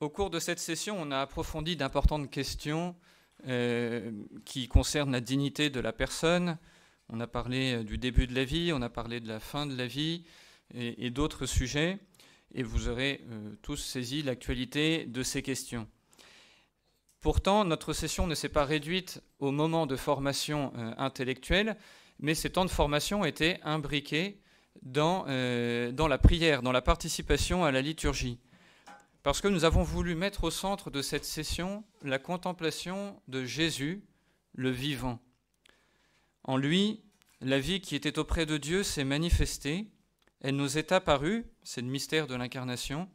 Au cours de cette session, on a approfondi d'importantes questions qui concernent la dignité de la personne. On a parlé du début de la vie, on a parlé de la fin de la vie et d'autres sujets. Et vous aurez tous saisi l'actualité de ces questions. Pourtant, notre session ne s'est pas réduite au moment de formation intellectuelle, mais ces temps de formation étaient imbriqués dans la prière, dans la participation à la liturgie. Parce que nous avons voulu mettre au centre de cette session la contemplation de Jésus, le vivant. En lui, la vie qui était auprès de Dieu s'est manifestée, elle nous est apparue, c'est le mystère de l'incarnation,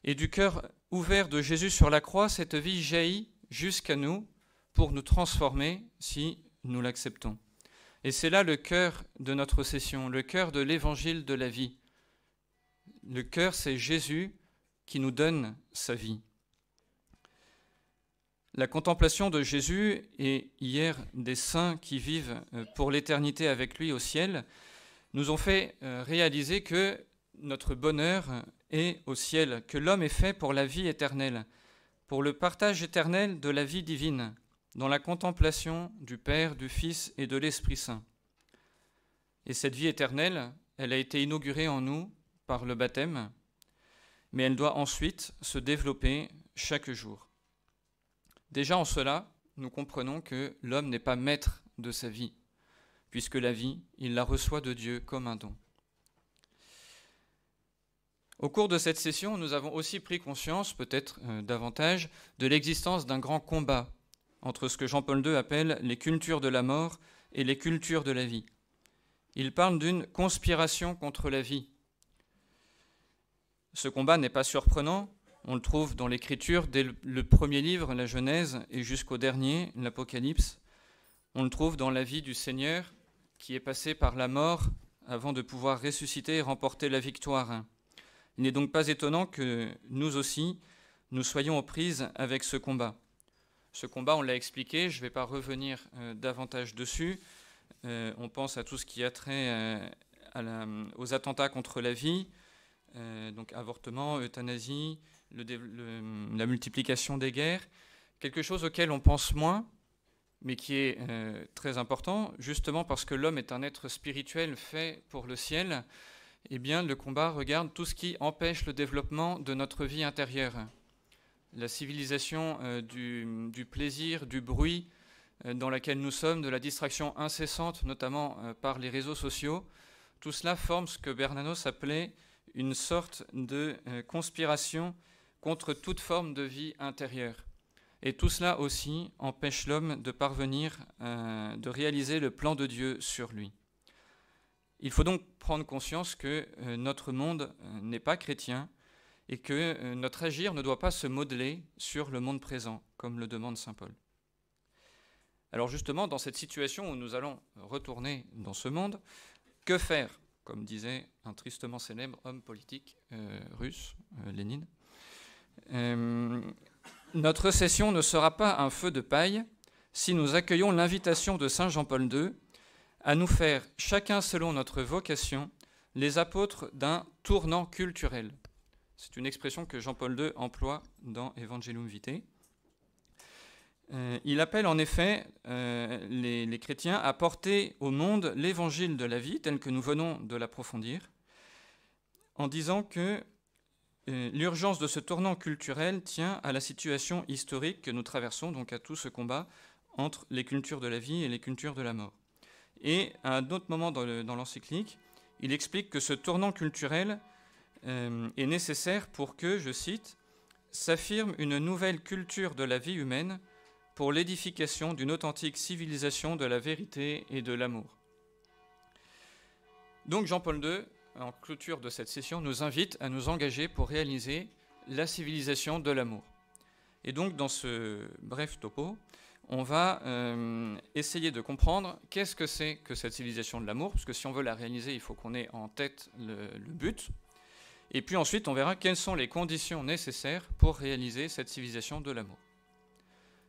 et du cœur ouvert de Jésus sur la croix, cette vie jaillit jusqu'à nous pour nous transformer si nous l'acceptons. Et c'est là le cœur de notre session, le cœur de l'évangile de la vie. Le cœur, c'est Jésus qui nous donne sa vie. La contemplation de Jésus et hier des saints qui vivent pour l'éternité avec lui au ciel nous ont fait réaliser que notre bonheur est au ciel, que l'homme est fait pour la vie éternelle, pour le partage éternel de la vie divine, dans la contemplation du Père, du Fils et de l'Esprit Saint. Et cette vie éternelle, elle a été inaugurée en nous par le baptême, mais elle doit ensuite se développer chaque jour. Déjà en cela, nous comprenons que l'homme n'est pas maître de sa vie, puisque la vie, il la reçoit de Dieu comme un don. Au cours de cette session, nous avons aussi pris conscience, peut-être davantage, de l'existence d'un grand combat entre ce que Jean-Paul II appelle les cultures de la mort et les cultures de la vie. Il parle d'une conspiration contre la vie. Ce combat n'est pas surprenant, on le trouve dans l'Écriture, dès le premier livre, la Genèse, et jusqu'au dernier, l'Apocalypse. On le trouve dans la vie du Seigneur, qui est passé par la mort avant de pouvoir ressusciter et remporter la victoire. Il n'est donc pas étonnant que nous aussi, nous soyons aux prises avec ce combat. Ce combat, on l'a expliqué, je ne vais pas revenir davantage dessus. On pense à tout ce qui a trait aux attentats contre la vie, donc avortement, euthanasie, la multiplication des guerres, quelque chose auquel on pense moins, mais qui est très important, justement parce que l'homme est un être spirituel fait pour le ciel. Eh bien, le combat regarde tout ce qui empêche le développement de notre vie intérieure. La civilisation du plaisir, du bruit dans laquelle nous sommes, de la distraction incessante, notamment par les réseaux sociaux, tout cela forme ce que Bernanos appelait une sorte de conspiration contre toute forme de vie intérieure. Et tout cela aussi empêche l'homme de parvenir, de réaliser le plan de Dieu sur lui. Il faut donc prendre conscience que notre monde n'est pas chrétien et que notre agir ne doit pas se modeler sur le monde présent, comme le demande saint Paul. Alors justement, dans cette situation où nous allons retourner dans ce monde, que faire ? Comme disait un tristement célèbre homme politique russe, Lénine. Notre session ne sera pas un feu de paille si nous accueillons l'invitation de saint Jean-Paul II à nous faire, chacun selon notre vocation, les apôtres d'un tournant culturel. C'est une expression que Jean-Paul II emploie dans Evangelum Vitae. Il appelle en effet les chrétiens à porter au monde l'évangile de la vie, tel que nous venons de l'approfondir, en disant que l'urgence de ce tournant culturel tient à la situation historique que nous traversons, donc à tout ce combat entre les cultures de la vie et les cultures de la mort. Et à un autre moment dans l'encyclique, il explique que ce tournant culturel est nécessaire pour que, je cite, « s'affirme une nouvelle culture de la vie humaine pour l'édification d'une authentique civilisation de la vérité et de l'amour. » Donc Jean-Paul II, en clôture de cette session, nous invite à nous engager pour réaliser la civilisation de l'amour. Et donc dans ce bref topo, on va essayer de comprendre qu'est-ce que c'est que cette civilisation de l'amour, parce que si on veut la réaliser, il faut qu'on ait en tête le but. Et puis ensuite, on verra quelles sont les conditions nécessaires pour réaliser cette civilisation de l'amour.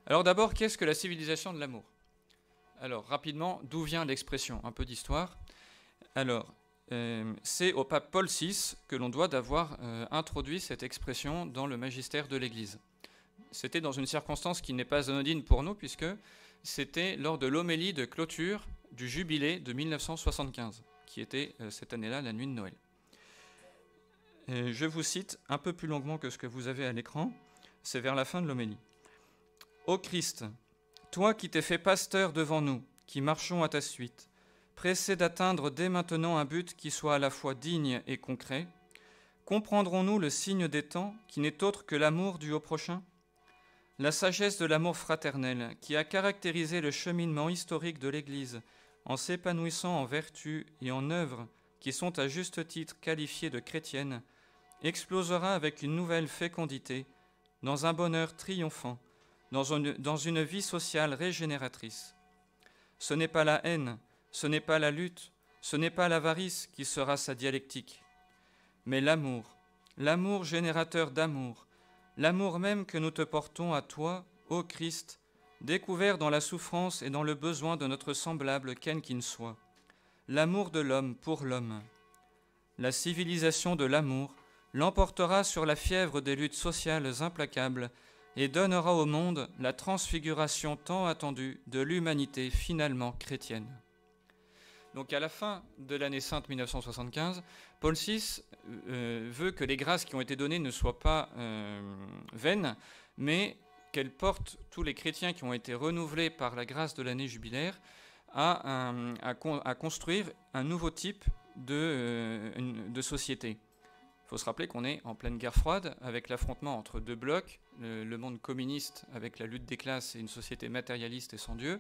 Alors d'abord, qu'est-ce que la civilisation de l'amour ? Alors rapidement, d'où vient l'expression ? Un peu d'histoire. Alors, c'est au pape Paul VI que l'on doit d'avoir introduit cette expression dans le magistère de l'Église. C'était dans une circonstance qui n'est pas anodine pour nous, puisque c'était lors de l'homélie de clôture du jubilé de 1975, qui était cette année-là la nuit de Noël. Je vous cite un peu plus longuement que ce que vous avez à l'écran, c'est vers la fin de l'homélie. « Ô Christ, toi qui t'es fait pasteur devant nous, qui marchons à ta suite, pressés d'atteindre dès maintenant un but qui soit à la fois digne et concret, comprendrons-nous le signe des temps qui n'est autre que l'amour dû au prochain ? La sagesse de l'amour fraternel qui a caractérisé le cheminement historique de l'Église en s'épanouissant en vertus et en œuvres qui sont à juste titre qualifiées de chrétiennes, explosera avec une nouvelle fécondité dans un bonheur triomphant, dans une vie sociale régénératrice. Ce n'est pas la haine, ce n'est pas la lutte, ce n'est pas l'avarice qui sera sa dialectique, mais l'amour, l'amour générateur d'amour, l'amour même que nous te portons à toi, ô Christ, découvert dans la souffrance et dans le besoin de notre semblable quel qu'il soit, l'amour de l'homme pour l'homme. La civilisation de l'amour l'emportera sur la fièvre des luttes sociales implacables et donnera au monde la transfiguration tant attendue de l'humanité finalement chrétienne. » Donc à la fin de l'année sainte 1975, Paul VI veut que les grâces qui ont été données ne soient pas vaines, mais qu'elles portent tous les chrétiens qui ont été renouvelés par la grâce de l'année jubilaire à construire un nouveau type de société. Il faut se rappeler qu'on est en pleine guerre froide, avec l'affrontement entre deux blocs, le monde communiste avec la lutte des classes et une société matérialiste et sans Dieu,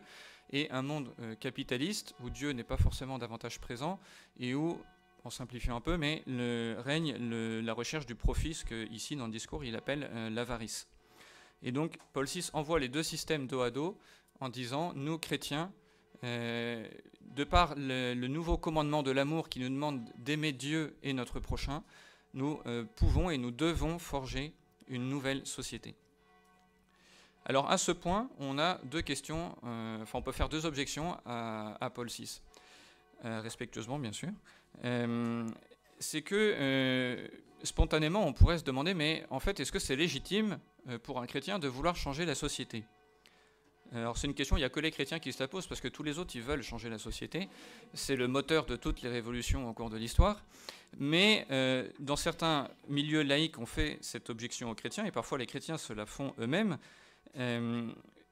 et un monde capitaliste où Dieu n'est pas forcément davantage présent et où, en simplifiant un peu, mais règne la recherche du profit, ce qu'ici dans le discours il appelle l'avarice. Et donc Paul VI envoie les deux systèmes dos à dos en disant « Nous, chrétiens, de par le nouveau commandement de l'amour qui nous demande d'aimer Dieu et notre prochain, nous pouvons et nous devons forger une nouvelle société. » Alors à ce point, on a deux questions, on peut faire deux objections à Paul VI, respectueusement bien sûr. C'est que spontanément on pourrait se demander, mais en fait est-ce que c'est légitime pour un chrétien de vouloir changer la société ? Alors c'est une question, il n'y a que les chrétiens qui se la posent, parce que tous les autres, ils veulent changer la société. C'est le moteur de toutes les révolutions au cours de l'histoire. Mais dans certains milieux laïcs, on fait cette objection aux chrétiens, et parfois les chrétiens se la font eux-mêmes.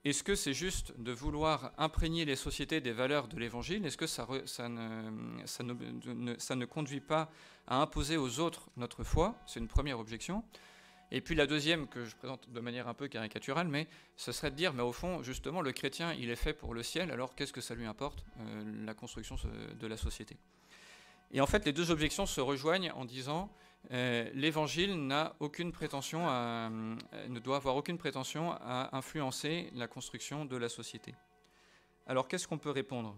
Est-ce que c'est juste de vouloir imprégner les sociétés des valeurs de l'Évangile ? Est-ce que ça ne conduit pas à imposer aux autres notre foi ? C'est une première objection. Et puis la deuxième, que je présente de manière un peu caricaturale, mais ce serait de dire, mais au fond, justement, le chrétien, il est fait pour le ciel, alors qu'est-ce que ça lui importe, la construction de la société ? Et en fait, les deux objections se rejoignent en disant, l'Évangile n'a aucune prétention ne doit avoir aucune prétention à influencer la construction de la société. Alors qu'est-ce qu'on peut répondre ?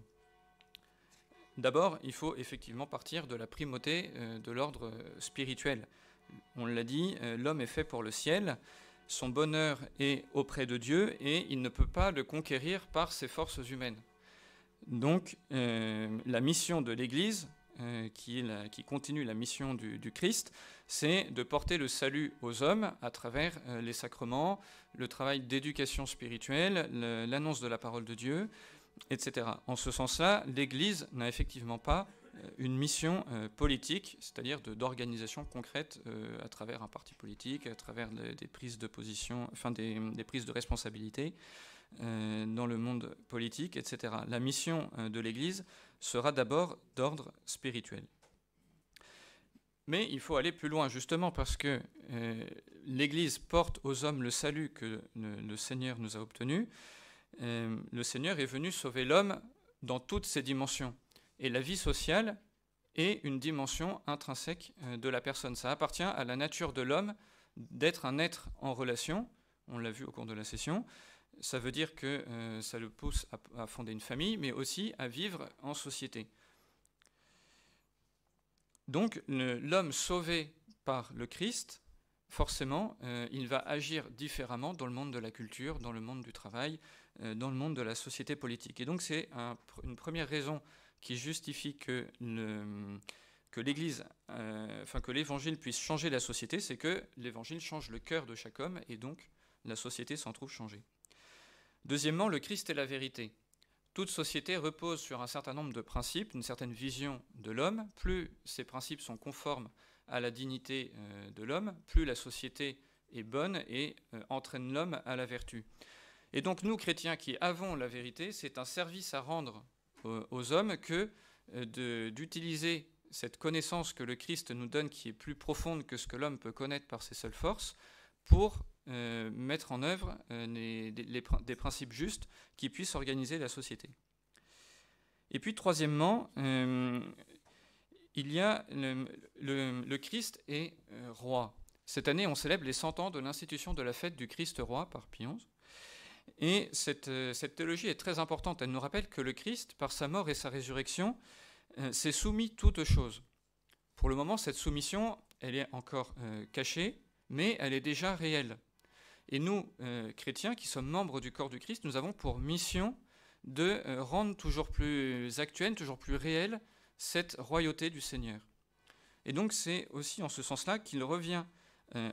D'abord, il faut effectivement partir de la primauté de l'ordre spirituel. On l'a dit, l'homme est fait pour le ciel, son bonheur est auprès de Dieu et il ne peut pas le conquérir par ses forces humaines. Donc la mission de l'Église, qui continue la mission du Christ, c'est de porter le salut aux hommes à travers les sacrements, le travail d'éducation spirituelle, l'annonce de la parole de Dieu, etc. En ce sens-là, l'Église n'a effectivement pas une mission politique, c'est-à-dire d'organisation concrète à travers un parti politique, à travers des prises de position, enfin des prises de responsabilité dans le monde politique, etc. La mission de l'Église sera d'abord d'ordre spirituel. Mais il faut aller plus loin, justement, parce que l'Église porte aux hommes le salut que le Seigneur nous a obtenu. Le Seigneur est venu sauver l'homme dans toutes ses dimensions. Et la vie sociale est une dimension intrinsèque de la personne. Ça appartient à la nature de l'homme d'être un être en relation. On l'a vu au cours de la session. Ça veut dire que ça le pousse à fonder une famille, mais aussi à vivre en société. Donc l'homme sauvé par le Christ, forcément, il va agir différemment dans le monde de la culture, dans le monde du travail, dans le monde de la société politique. Et donc c'est une première raison qui justifie que que l'Église, que l'Évangile puisse changer la société, c'est que l'Évangile change le cœur de chaque homme, et donc la société s'en trouve changée. Deuxièmement, le Christ est la vérité. Toute société repose sur un certain nombre de principes, une certaine vision de l'homme. Plus ces principes sont conformes à la dignité de l'homme, plus la société est bonne et entraîne l'homme à la vertu. Et donc nous, chrétiens qui avons la vérité, c'est un service à rendre aux hommes que d'utiliser cette connaissance que le Christ nous donne, qui est plus profonde que ce que l'homme peut connaître par ses seules forces, pour mettre en œuvre des principes justes qui puissent organiser la société. Et puis troisièmement, il y a le Christ est roi. Cette année, on célèbre les 100 ans de l'institution de la fête du Christ roi par Pie XI. Et cette théologie est très importante. Elle nous rappelle que le Christ, par sa mort et sa résurrection, s'est soumis toutes choses. Pour le moment, cette soumission, elle est encore cachée, mais elle est déjà réelle. Et nous, chrétiens, qui sommes membres du corps du Christ, nous avons pour mission de rendre toujours plus actuelle, toujours plus réelle, cette royauté du Seigneur. Et donc c'est aussi en ce sens-là qu'il revient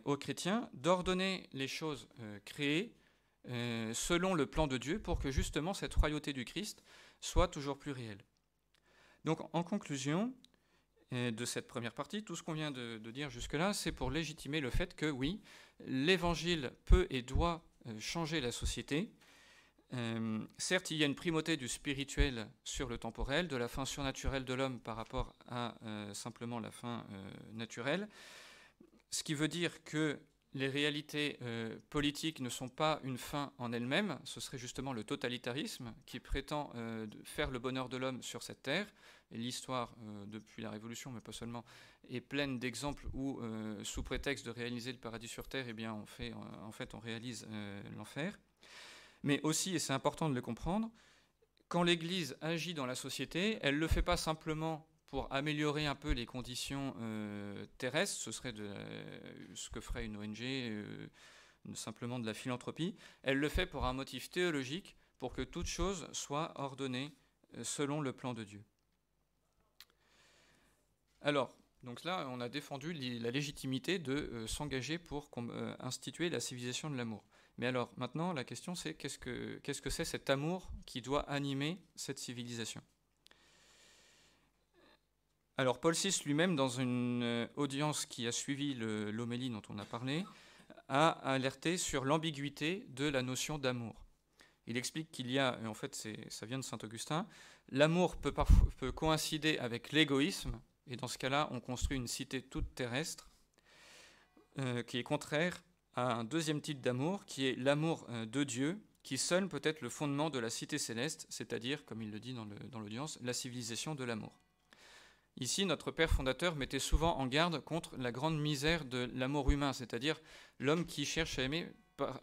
aux chrétiens d'ordonner les choses créées selon le plan de Dieu pour que justement cette royauté du Christ soit toujours plus réelle. Donc en conclusion de cette première partie, tout ce qu'on vient de dire jusque-là, c'est pour légitimer le fait que oui, l'Évangile peut et doit changer la société. Certes, il y a une primauté du spirituel sur le temporel, de la fin surnaturelle de l'homme par rapport à simplement la fin naturelle, ce qui veut dire que les réalités politiques ne sont pas une fin en elles-mêmes. Ce serait justement le totalitarisme qui prétend faire le bonheur de l'homme sur cette terre. Et l'histoire, depuis la Révolution, mais pas seulement, est pleine d'exemples où, sous prétexte de réaliser le paradis sur terre, eh bien, on réalise l'enfer. Mais aussi, et c'est important de le comprendre, quand l'Église agit dans la société, elle ne le fait pas simplement pour améliorer un peu les conditions terrestres, ce serait ce que ferait une ONG, simplement de la philanthropie. Elle le fait pour un motif théologique, pour que toute chose soit ordonnée selon le plan de Dieu. Alors, donc là, on a défendu la légitimité de s'engager pour instituer la civilisation de l'amour. Mais alors, maintenant, la question c'est qu'est-ce que c'est cet amour qui doit animer cette civilisation ? Alors, Paul VI lui-même, dans une audience qui a suivi l'homélie dont on a parlé, a alerté sur l'ambiguïté de la notion d'amour. Il explique qu'il y a, et en fait ça vient de saint Augustin, l'amour peut coïncider avec l'égoïsme, et dans ce cas-là, on construit une cité toute terrestre, qui est contraire à un deuxième type d'amour, qui est l'amour de Dieu, qui seul peut être le fondement de la cité céleste, c'est-à-dire, comme il le dit dans l'audience, la civilisation de l'amour. Ici, notre père fondateur mettait souvent en garde contre la grande misère de l'amour humain, c'est-à-dire l'homme qui cherche à aimer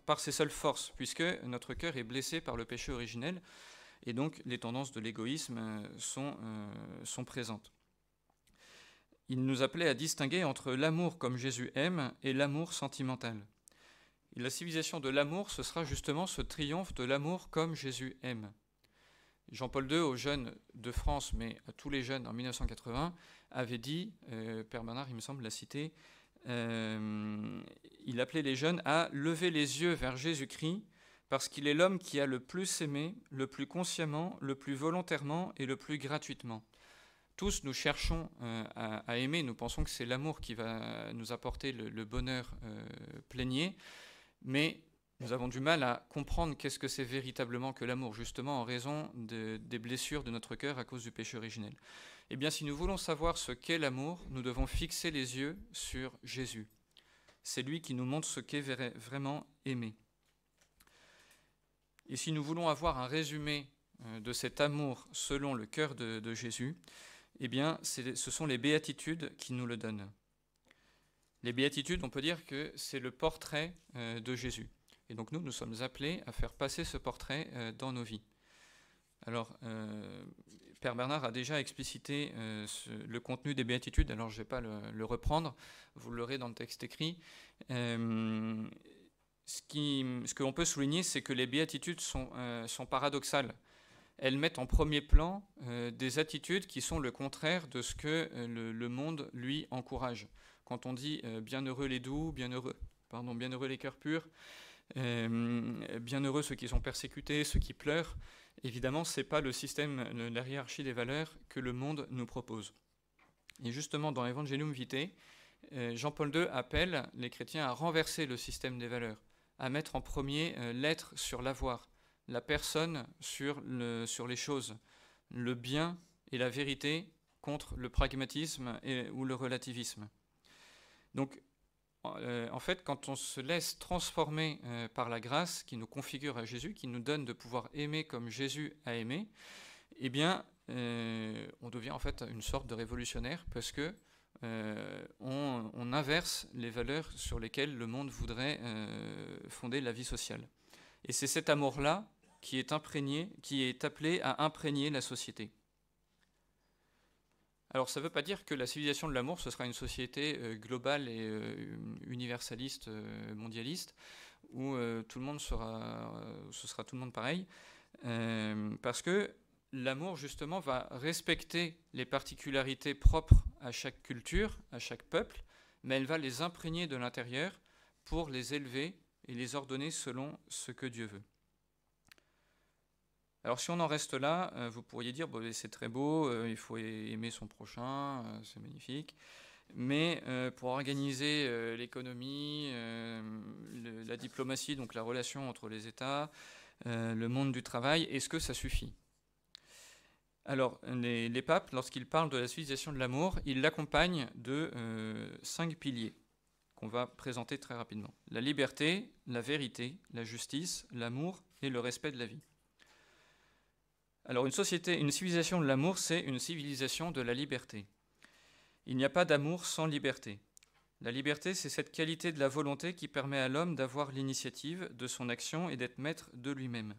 par ses seules forces, puisque notre cœur est blessé par le péché originel, et donc les tendances de l'égoïsme sont présentes. Il nous appelait à distinguer entre l'amour comme Jésus aime et l'amour sentimental. Et la civilisation de l'amour, ce sera justement ce triomphe de l'amour comme Jésus aime. Jean-Paul II, aux jeunes de France, mais à tous les jeunes en 1980, avait dit, Père Bernard, il me semble, l'a cité, il appelait les jeunes à lever les yeux vers Jésus-Christ, parce qu'il est l'homme qui a le plus aimé, le plus consciemment, le plus volontairement et le plus gratuitement. Tous, nous cherchons à aimer, nous pensons que c'est l'amour qui va nous apporter le bonheur plénier, mais nous avons du mal à comprendre qu'est-ce que c'est véritablement que l'amour, justement en raison des blessures de notre cœur à cause du péché originel. Eh bien, si nous voulons savoir ce qu'est l'amour, nous devons fixer les yeux sur Jésus. C'est lui qui nous montre ce qu'est vraiment aimer. Et si nous voulons avoir un résumé de cet amour selon le cœur de Jésus, eh bien, ce sont les béatitudes qui nous le donnent. Les béatitudes, on peut dire que c'est le portrait de Jésus. Et donc nous sommes appelés à faire passer ce portrait dans nos vies. Alors, Père Bernard a déjà explicité le contenu des béatitudes, alors je ne vais pas le reprendre, vous l'aurez dans le texte écrit. Ce que l'on peut souligner, c'est que les béatitudes sont paradoxales. elles mettent en premier plan des attitudes qui sont le contraire de ce que le monde, lui, encourage. Quand on dit bienheureux les doux, bienheureux les cœurs purs, bienheureux ceux qui sont persécutés, ceux qui pleurent, évidemment, ce n'est pas le système, la hiérarchie des valeurs que le monde nous propose. Et justement, dans l'Evangelium Vitae, Jean-Paul II appelle les chrétiens à renverser le système des valeurs, à mettre en premier l'être sur l'avoir, la personne sur les choses, le bien et la vérité contre le pragmatisme ou le relativisme. Donc, en fait, quand on se laisse transformer par la grâce qui nous configure à Jésus, qui nous donne de pouvoir aimer comme Jésus a aimé, eh bien, on devient en fait une sorte de révolutionnaire parce que on inverse les valeurs sur lesquelles le monde voudrait fonder la vie sociale. Et c'est cet amour-là qui est appelé à imprégner la société. Alors ça ne veut pas dire que la civilisation de l'amour, ce sera une société globale et universaliste, mondialiste, où tout le monde ce sera tout le monde pareil, parce que l'amour, justement, va respecter les particularités propres à chaque culture, à chaque peuple, mais elle va les imprégner de l'intérieur pour les élever et les ordonner selon ce que Dieu veut. Alors si on en reste là, vous pourriez dire bon, c'est très beau, il faut aimer son prochain, c'est magnifique, mais pour organiser l'économie, la diplomatie, donc la relation entre les États, le monde du travail, est-ce que ça suffit ? Alors les papes, lorsqu'ils parlent de la civilisation de l'amour, ils l'accompagnent de 5 piliers qu'on va présenter très rapidement. La liberté, la vérité, la justice, l'amour et le respect de la vie. Alors une civilisation de l'amour, c'est une civilisation de la liberté. Il n'y a pas d'amour sans liberté. La liberté, c'est cette qualité de la volonté qui permet à l'homme d'avoir l'initiative de son action et d'être maître de lui-même.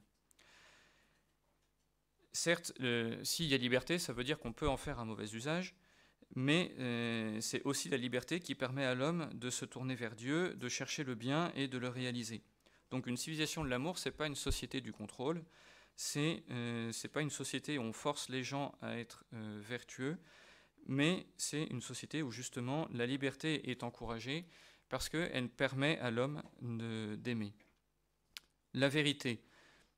Certes, s'il y a liberté, ça veut dire qu'on peut en faire un mauvais usage, mais c'est aussi la liberté qui permet à l'homme de se tourner vers Dieu, de chercher le bien et de le réaliser. Donc une civilisation de l'amour, ce n'est pas une société du contrôle, c'est pas une société où on force les gens à être vertueux, mais c'est une société où justement la liberté est encouragée parce qu'elle permet à l'homme d'aimer. La vérité.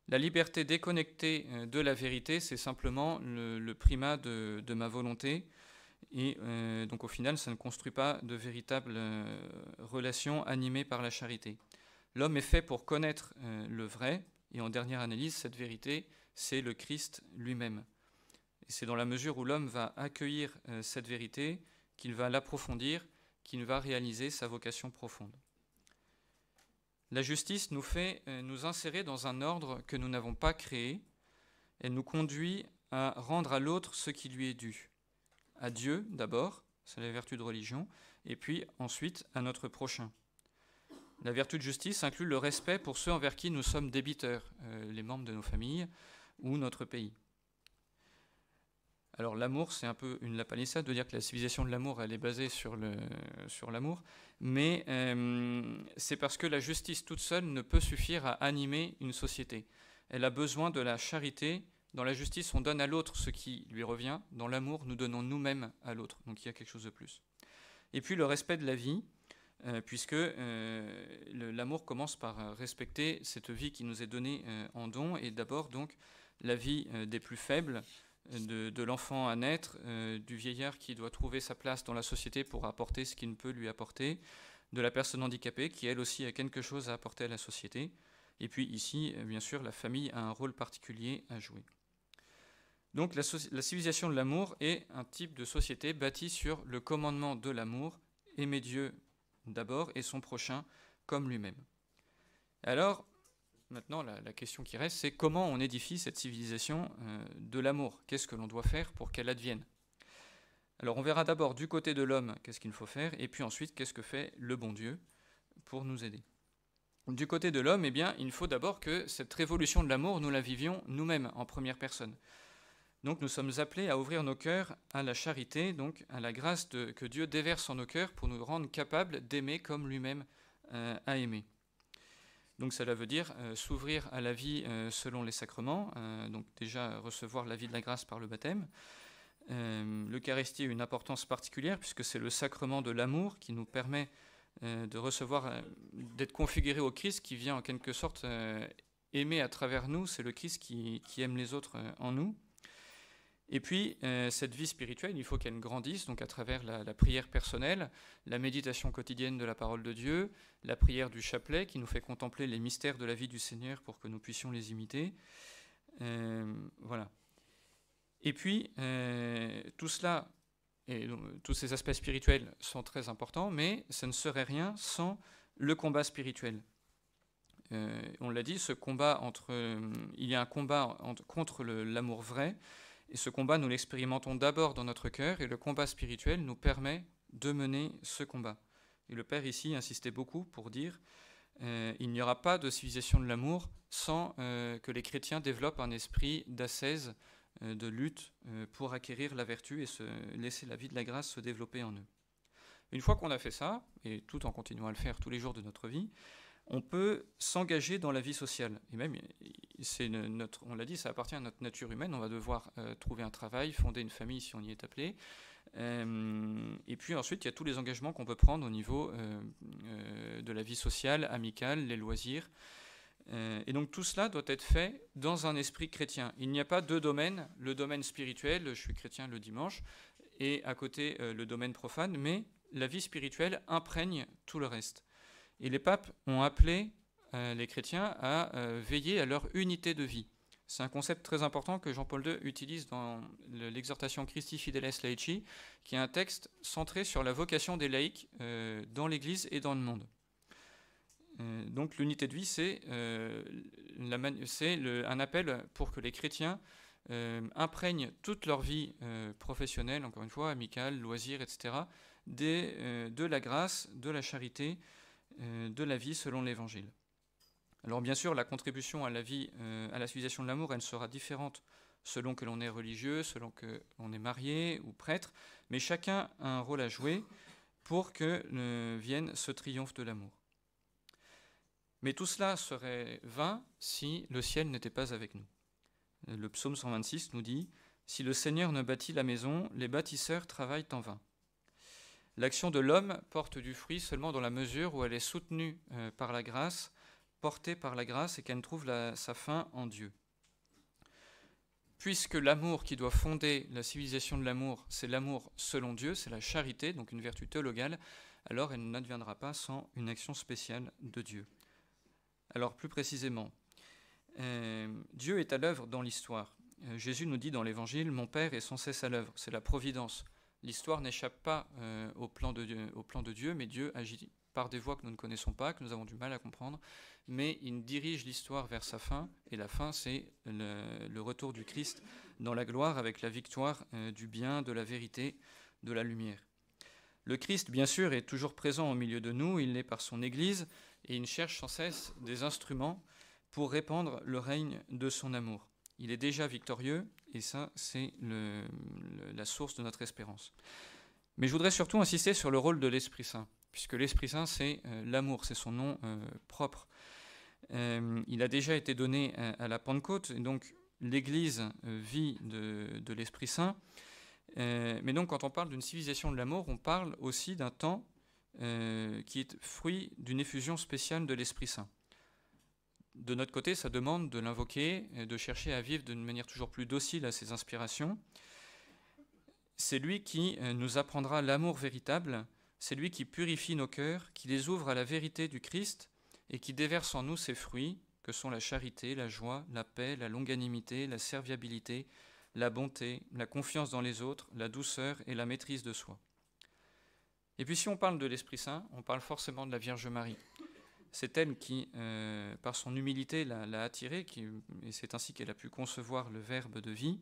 La liberté déconnectée de la vérité, c'est simplement le primat de ma volonté. Et donc au final, ça ne construit pas de véritables relations animées par la charité. L'homme est fait pour connaître le vrai, et en dernière analyse, cette vérité, c'est le Christ lui-même. Et c'est dans la mesure où l'homme va accueillir cette vérité qu'il va l'approfondir, qu'il va réaliser sa vocation profonde. La justice nous fait nous insérer dans un ordre que nous n'avons pas créé. Elle nous conduit à rendre à l'autre ce qui lui est dû. À Dieu d'abord, c'est la vertu de religion, et puis ensuite à notre prochain. La vertu de justice inclut le respect pour ceux envers qui nous sommes débiteurs, les membres de nos familles ou notre pays. Alors l'amour, c'est un peu une lapalissade de dire que la civilisation de l'amour, elle est basée sur l'amour, mais c'est parce que la justice toute seule ne peut suffire à animer une société. Elle a besoin de la charité. Dans la justice, on donne à l'autre ce qui lui revient. Dans l'amour, nous donnons nous-mêmes à l'autre. Donc il y a quelque chose de plus. Et puis le respect de la vie, puisque l'amour commence par respecter cette vie qui nous est donnée en don, et d'abord donc la vie des plus faibles, de l'enfant à naître, du vieillard qui doit trouver sa place dans la société pour apporter ce qu'il ne peut lui apporter, de la personne handicapée qui elle aussi a quelque chose à apporter à la société, et puis ici bien sûr la famille a un rôle particulier à jouer. Donc la civilisation de l'amour est un type de société bâtie sur le commandement de l'amour, aimer Dieu d'abord et son prochain comme lui-même. Alors, maintenant, la question qui reste, c'est comment on édifie cette civilisation de l'amour ? Qu'est-ce que l'on doit faire pour qu'elle advienne ? Alors, on verra d'abord du côté de l'homme qu'est-ce qu'il faut faire, et puis ensuite, qu'est-ce que fait le bon Dieu pour nous aider. Du côté de l'homme, eh bien, il faut d'abord que cette révolution de l'amour, nous la vivions nous-mêmes, en première personne. Donc nous sommes appelés à ouvrir nos cœurs à la charité, donc à la grâce que Dieu déverse en nos cœurs pour nous rendre capables d'aimer comme lui-même a aimé. Donc cela veut dire s'ouvrir à la vie selon les sacrements, donc déjà recevoir la vie de la grâce par le baptême. L'Eucharistie a une importance particulière puisque c'est le sacrement de l'amour qui nous permet de recevoir, d'être configuré au Christ qui vient en quelque sorte aimer à travers nous. C'est le Christ qui aime les autres en nous. Et puis, cette vie spirituelle, il faut qu'elle grandisse, donc à travers la prière personnelle, la méditation quotidienne de la parole de Dieu, la prière du chapelet qui nous fait contempler les mystères de la vie du Seigneur pour que nous puissions les imiter. Voilà. Et puis, tout cela, et donc, tous ces aspects spirituels sont très importants, mais ça ne serait rien sans le combat spirituel. On l'a dit, ce combat il y a un combat contre l'amour vrai, et ce combat, nous l'expérimentons d'abord dans notre cœur, et le combat spirituel nous permet de mener ce combat. Et le Père ici insistait beaucoup pour dire il n'y aura pas de civilisation de l'amour sans que les chrétiens développent un esprit d'ascèse, de lutte pour acquérir la vertu et laisser la vie de la grâce se développer en eux. Une fois qu'on a fait ça, et tout en continuant à le faire tous les jours de notre vie, on peut s'engager dans la vie sociale. Et même, on l'a dit, ça appartient à notre nature humaine. On va devoir trouver un travail, fonder une famille si on y est appelé. Et puis ensuite, il y a tous les engagements qu'on peut prendre au niveau de la vie sociale, amicale, les loisirs. Et donc tout cela doit être fait dans un esprit chrétien. Il n'y a pas deux domaines, le domaine spirituel, je suis chrétien le dimanche, et à côté le domaine profane, mais la vie spirituelle imprègne tout le reste. Et les papes ont appelé les chrétiens à veiller à leur unité de vie. C'est un concept très important que Jean-Paul II utilise dans l'exhortation Christi Fideles Laici, qui est un texte centré sur la vocation des laïcs dans l'Église et dans le monde. Donc l'unité de vie, c'est un appel pour que les chrétiens imprègnent toute leur vie professionnelle, encore une fois, amicale, loisirs, etc., de la grâce, de la charité, de la vie selon l'Évangile. Alors bien sûr, la contribution à la vie, à la civilisation de l'amour, elle sera différente selon que l'on est religieux, selon que l'on est marié ou prêtre, mais chacun a un rôle à jouer pour que vienne ce triomphe de l'amour. Mais tout cela serait vain si le ciel n'était pas avec nous. Le psaume 126 nous dit « Si le Seigneur ne bâtit la maison, les bâtisseurs travaillent en vain ». L'action de l'homme porte du fruit seulement dans la mesure où elle est soutenue par la grâce, portée par la grâce, et qu'elle trouve sa fin en Dieu. Puisque l'amour qui doit fonder la civilisation de l'amour, c'est l'amour selon Dieu, c'est la charité, donc une vertu théologale, alors elle n'adviendra pas sans une action spéciale de Dieu. Alors plus précisément, Dieu est à l'œuvre dans l'histoire. Jésus nous dit dans l'Évangile « Mon Père est sans cesse à l'œuvre », c'est la providence. L'histoire n'échappe pas au plan de Dieu, mais Dieu agit par des voies que nous ne connaissons pas, que nous avons du mal à comprendre, mais il dirige l'histoire vers sa fin, et la fin, c'est le retour du Christ dans la gloire avec la victoire du bien, de la vérité, de la lumière. Le Christ, bien sûr, est toujours présent au milieu de nous, il l'est par son Église, et il cherche sans cesse des instruments pour répandre le règne de son amour. Il est déjà victorieux, et ça, c'est la source de notre espérance. Mais je voudrais surtout insister sur le rôle de l'Esprit Saint, puisque l'Esprit Saint, c'est l'amour, c'est son nom propre. Il a déjà été donné à la Pentecôte, et donc l'Église vit de l'Esprit Saint. Mais donc, quand on parle d'une civilisation de l'amour, on parle aussi d'un temps qui est fruit d'une effusion spéciale de l'Esprit Saint. De notre côté, ça demande de l'invoquer, de chercher à vivre d'une manière toujours plus docile à ses inspirations. C'est lui qui nous apprendra l'amour véritable, c'est lui qui purifie nos cœurs, qui les ouvre à la vérité du Christ et qui déverse en nous ses fruits, que sont la charité, la joie, la paix, la longanimité, la serviabilité, la bonté, la confiance dans les autres, la douceur et la maîtrise de soi. Et puis si on parle de l'Esprit Saint, on parle forcément de la Vierge Marie. C'est elle qui, par son humilité, l'a attirée, et c'est ainsi qu'elle a pu concevoir le Verbe de vie.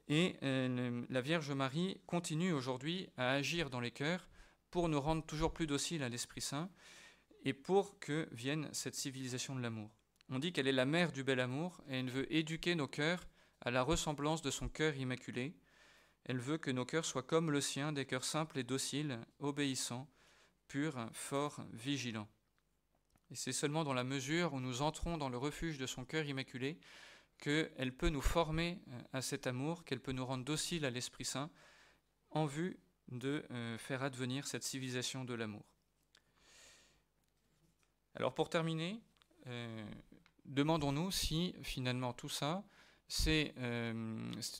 Et la Vierge Marie continue aujourd'hui à agir dans les cœurs pour nous rendre toujours plus dociles à l'Esprit Saint et pour que vienne cette civilisation de l'amour. On dit qu'elle est la mère du bel amour et elle veut éduquer nos cœurs à la ressemblance de son cœur immaculé. Elle veut que nos cœurs soient comme le sien, des cœurs simples et dociles, obéissants, purs, forts, vigilants. Et c'est seulement dans la mesure où nous entrons dans le refuge de son cœur immaculé qu'elle peut nous former à cet amour, qu'elle peut nous rendre dociles à l'Esprit Saint en vue de faire advenir cette civilisation de l'amour. Alors pour terminer, demandons-nous si finalement tout ça, c'est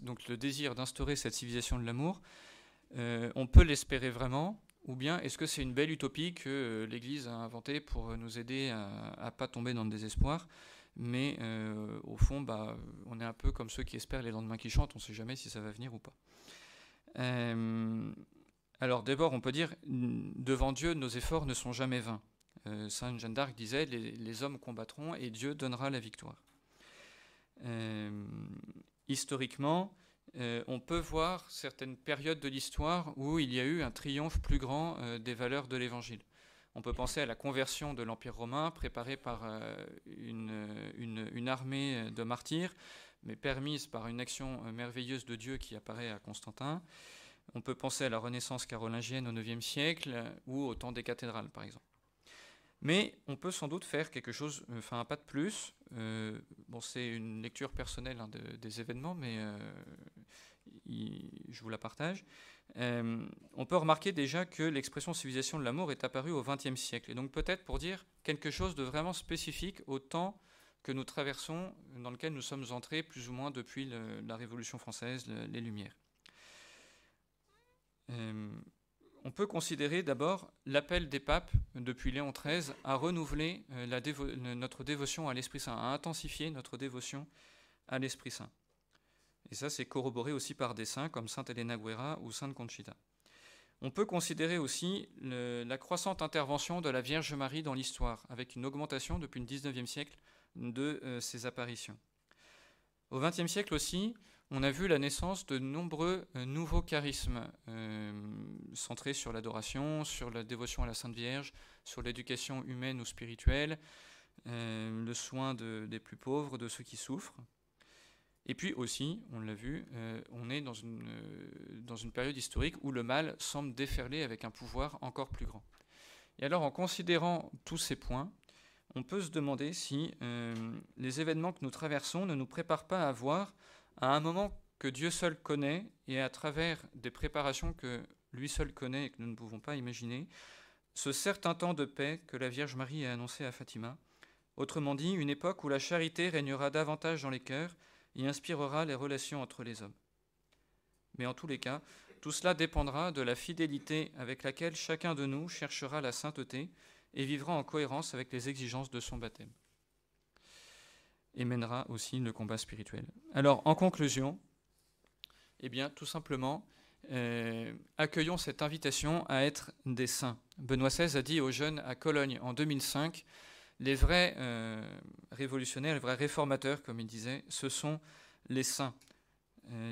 donc le désir d'instaurer cette civilisation de l'amour, on peut l'espérer vraiment, ou bien est-ce que c'est une belle utopie que l'Église a inventée pour nous aider à ne pas tomber dans le désespoir, mais au fond, on est un peu comme ceux qui espèrent les lendemains qui chantent, on ne sait jamais si ça va venir ou pas. Alors d'abord, on peut dire, devant Dieu, nos efforts ne sont jamais vains. Sainte Jeanne d'Arc disait, les hommes combattront et Dieu donnera la victoire. Historiquement, on peut voir certaines périodes de l'histoire où il y a eu un triomphe plus grand des valeurs de l'Évangile. On peut penser à la conversion de l'Empire romain préparée par une armée de martyrs, mais permise par une action merveilleuse de Dieu qui apparaît à Constantin. On peut penser à la Renaissance carolingienne au IXe siècle ou au temps des cathédrales, par exemple. Mais on peut sans doute faire quelque chose, enfin un pas de plus. C'est une lecture personnelle des événements, mais je vous la partage. On peut remarquer déjà que l'expression civilisation de l'amour est apparue au XXe siècle. Et donc peut-être pour dire quelque chose de vraiment spécifique au temps que nous traversons, dans lequel nous sommes entrés plus ou moins depuis la Révolution française, les Lumières. On peut considérer d'abord l'appel des papes depuis Léon XIII à renouveler notre dévotion à l'Esprit Saint, à intensifier notre dévotion à l'Esprit Saint. Et ça, c'est corroboré aussi par des saints comme Sainte Elena Guerra ou Sainte Conchita. On peut considérer aussi la croissante intervention de la Vierge Marie dans l'histoire, avec une augmentation depuis le XIXe siècle de ses apparitions. Au XXe siècle aussi, on a vu la naissance de nombreux nouveaux charismes centrés sur l'adoration, sur la dévotion à la Sainte Vierge, sur l'éducation humaine ou spirituelle, le soin des plus pauvres, de ceux qui souffrent. Et puis aussi, on l'a vu, on est dans une période historique où le mal semble déferler avec un pouvoir encore plus grand. Et alors, en considérant tous ces points, on peut se demander si les événements que nous traversons ne nous préparent pas à voir, à un moment que Dieu seul connaît, et à travers des préparations que lui seul connaît et que nous ne pouvons pas imaginer, ce certain temps de paix que la Vierge Marie a annoncé à Fatima, autrement dit, une époque où la charité régnera davantage dans les cœurs et inspirera les relations entre les hommes. Mais en tous les cas, tout cela dépendra de la fidélité avec laquelle chacun de nous cherchera la sainteté et vivra en cohérence avec les exigences de son baptême. Et mènera aussi le combat spirituel. Alors, en conclusion, tout simplement, accueillons cette invitation à être des saints. Benoît XVI a dit aux jeunes à Cologne en 2005, les vrais révolutionnaires, les vrais réformateurs, comme il disait, ce sont les saints.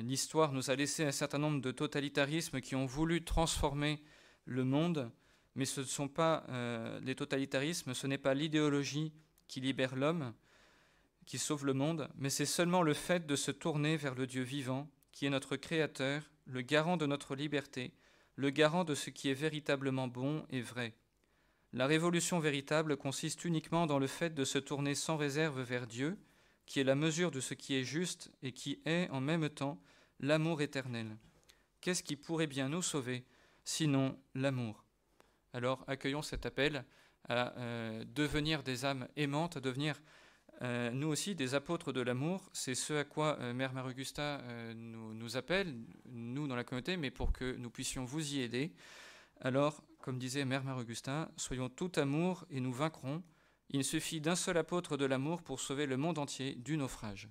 L'histoire nous a laissé un certain nombre de totalitarismes qui ont voulu transformer le monde, mais ce ne sont pas les totalitarismes, ce n'est pas l'idéologie qui libère l'homme, qui sauve le monde, mais c'est seulement le fait de se tourner vers le Dieu vivant, qui est notre Créateur, le garant de notre liberté, le garant de ce qui est véritablement bon et vrai. La révolution véritable consiste uniquement dans le fait de se tourner sans réserve vers Dieu, qui est la mesure de ce qui est juste et qui est, en même temps, l'amour éternel. Qu'est-ce qui pourrait bien nous sauver, sinon l'amour ? Alors, accueillons cet appel à devenir des âmes aimantes, à devenir nous aussi des apôtres de l'amour. C'est ce à quoi Mère Marie-Augusta nous appelle, nous dans la communauté, mais pour que nous puissions vous y aider. Alors, comme disait Mère Marie-Augusta, soyons tout amour et nous vaincrons. Il suffit d'un seul apôtre de l'amour pour sauver le monde entier du naufrage.